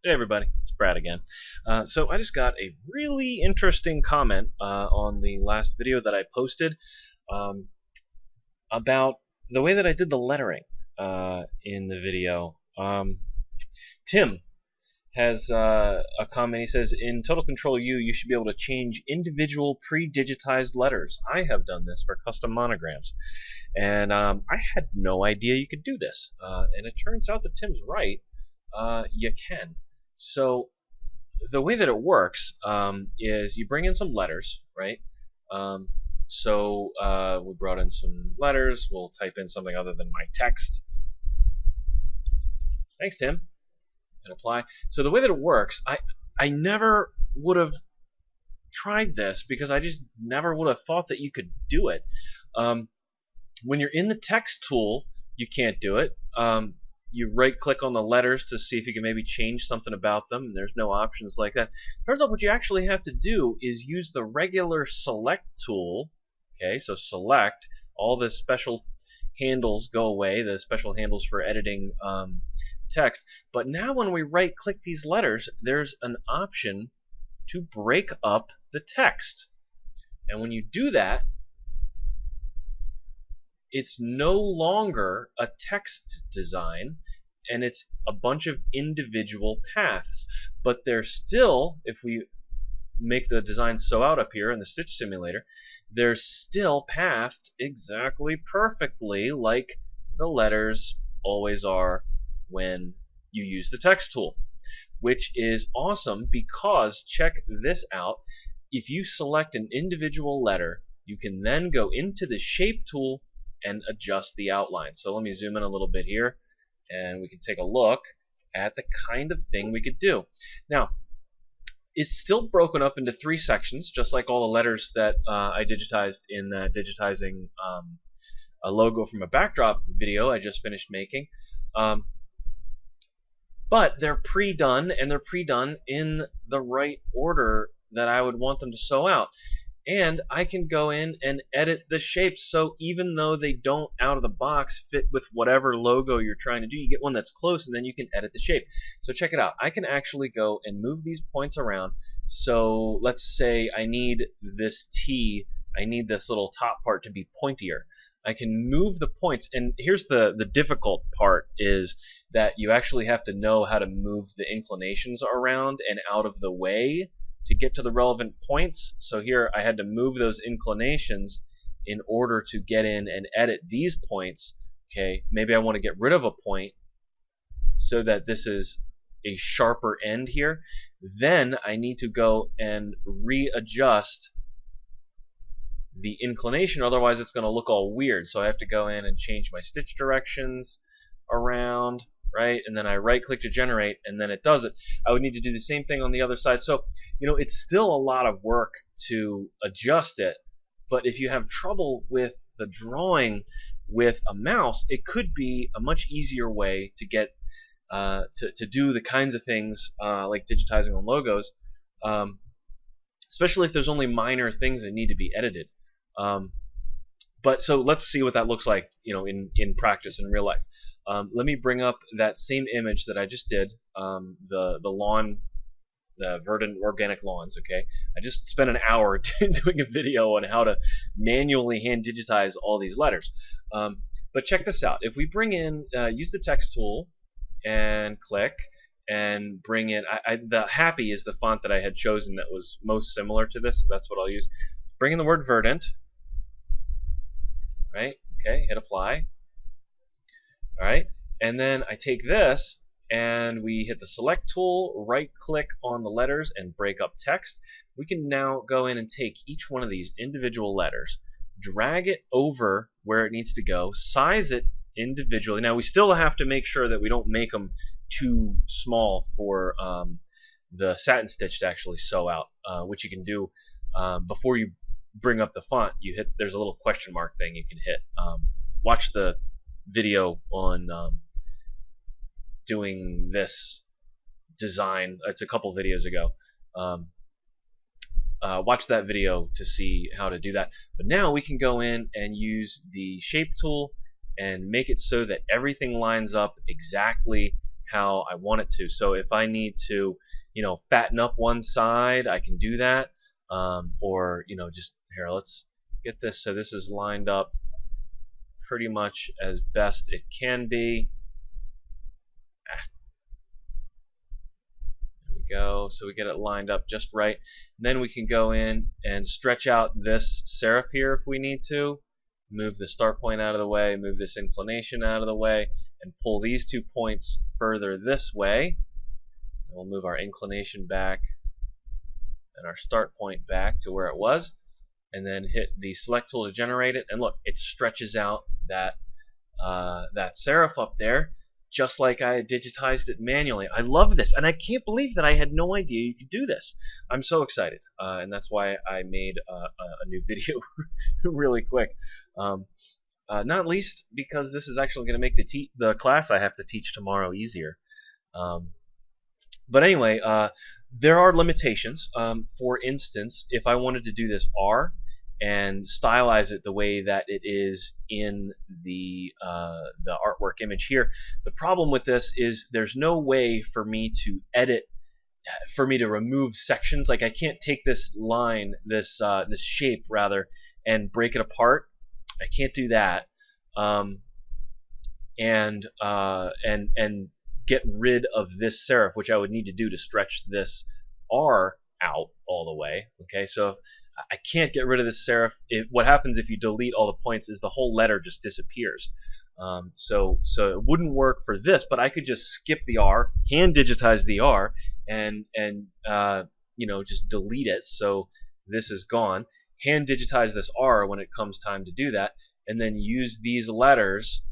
Hey everybody, it's Brad again. So I just got a really interesting comment on the last video that I posted um, about the way that I did the lettering in the video. Tim has a comment. He says, in Total Control U, you should be able to change individual pre-digitized letters. I have done this for custom monograms. And I had no idea you could do this. And it turns out that Tim's right. You can. So the way that it works is you bring in some letters, right? We brought in some letters. We'll type in something other than my text. Thanks, Tim. And apply. So the way that it works, I never would have tried this because I just never would have thought that you could do it. When you're in the text tool, you can't do it. You right-click on the letters to see if you can maybe change something about them, and there's no options like that. Turns out what you actually have to do is use the regular select tool. Okay, so select, all the special handles go away, the special handles for editing text. But now when we right-click these letters, there's an option to break up the text. And when you do that, it's no longer a text design, and it's a bunch of individual paths. But they're still, if we make the design sew out up here in the stitch simulator, they're still pathed exactly perfectly like the letters always are when you use the text tool, which is awesome because, check this out, if you select an individual letter, you can then go into the shape tool and adjust the outline. So let me zoom in a little bit here, and we can take a look at the kind of thing we could do. Now, it's still broken up into 3 sections, just like all the letters that I digitized in the digitizing a logo from a backdrop video I just finished making. But they're pre-done, and they're pre-done in the right order that I would want them to sew out. And I can go in and edit the shapes, so even though they don't out of the box fit with whatever logo you're trying to do, you get one that's close and then you can edit the shape. So check it out. I can actually go and move these points around. So let's say I need this T, I need this little top part to be pointier. I can move the points, and here's the difficult part, is that you actually have to know how to move the inclinations around and out of the way to get to the relevant points. So here I had to move those inclinations in order to get in and edit these points. Okay, maybe I want to get rid of a point so that this is a sharper end here. Then I need to go and readjust the inclination, otherwise it's going to look all weird. So I have to go in and change my stitch directions around, right? And then I right-click to generate, and then it does it. I would need to do the same thing on the other side. So, you know, it's still a lot of work to adjust it, but if you have trouble with the drawing with a mouse, it could be a much easier way to get to do the kinds of things like digitizing on logos, especially if there's only minor things that need to be edited. But so let's see what that looks like, you know, in practice in real life. Let me bring up that same image that I just did, the lawn, the verdant organic lawns. Okay, I just spent an hour doing a video on how to manually hand digitize all these letters. But check this out. If we bring in, use the text tool and click and bring in, the Happy is the font that I had chosen that was most similar to this, so that's what I'll use. Bring in the word verdant. Right? Okay, hit apply. Alright, and then I take this and we hit the select tool, right click on the letters and break up text. We can now go in and take each one of these individual letters, drag it over where it needs to go, size it individually. Now we still have to make sure that we don't make them too small for the satin stitch to actually sew out, which you can do before you bring up the font. You hit, there's a little question mark thing you can hit. Watch the video on doing this design. It's a couple videos ago. Watch that video to see how to do that. But now we can go in and use the shape tool and make it so that everything lines up exactly how I want it to. So if I need to, fatten up one side, I can do that. Or, just here, let's get this so this is lined up pretty much as best it can be. There we go. So we get it lined up just right. And then we can go in and stretch out this serif here if we need to. Move the start point out of the way, move this inclination out of the way, and pull these 2 points further this way. And we'll move our inclination back and our start point back to where it was, and then hit the select tool to generate it. And look, it stretches out that that serif up there, just like I digitized it manually. I love this, and I can't believe that I had no idea you could do this. I'm so excited, and that's why I made a new video really quick. Not least because this is actually going to make the class I have to teach tomorrow easier. But anyway, there are limitations. For instance, if I wanted to do this R and stylize it the way that it is in the artwork image here, the problem with this is there's no way for me to edit, for me to remove sections. Like I can't take this line, this shape rather, and break it apart. I can't do that, and get rid of this serif, which I would need to do to stretch this R out all the way. Okay, so I can't get rid of this serif. What happens if you delete all the points is the whole letter just disappears. So it wouldn't work for this, but I could just skip the R, hand digitize the R, and just delete it. So this is gone. Hand digitize this R when it comes time to do that, and then use these letters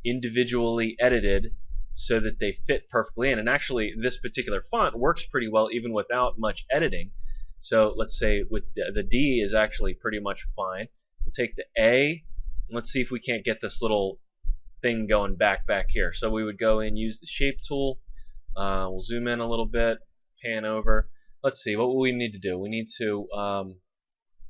individually edited so that they fit perfectly in. And actually, this particular font works pretty well even without much editing. So let's say with the D is actually pretty much fine. We'll take the A. Let's see if we can't get this little thing going back here. So we would go in, use the shape tool. We'll zoom in a little bit, pan over. Let's see, what will we need to do? We need to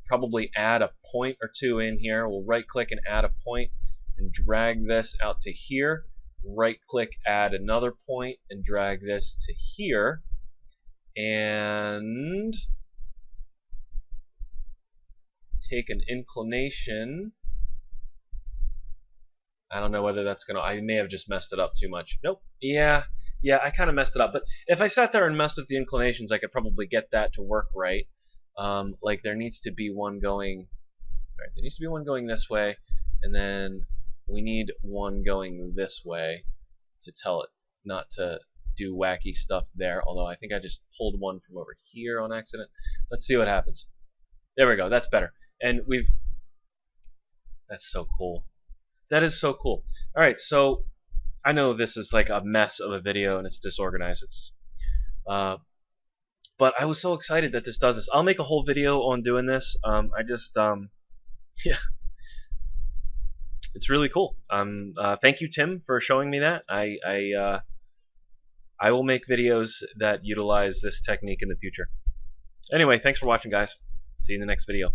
probably add a point or two in here. We'll right click and add a point and drag this out to here. Right click, add another point and drag this to here. And take an inclination. I don't know whether that's gonna, I may have just messed it up too much. Nope. Yeah, I kind of messed it up. But if I sat there and messed with the inclinations, I could probably get that to work right. Like there needs to be one going, right, there needs to be one going this way, and then we need one going this way to tell it not to do wacky stuff there. Although I think I just pulled one from over here on accident. Let's see what happens. There we go. That's better. And that's so cool. That is so cool. All right, so I know this is like a mess of a video and it's disorganized. But I was so excited that this does this. I'll make a whole video on doing this. Yeah, it's really cool. Thank you, Tim, for showing me that. I will make videos that utilize this technique in the future. Anyway, thanks for watching, guys. See you in the next video.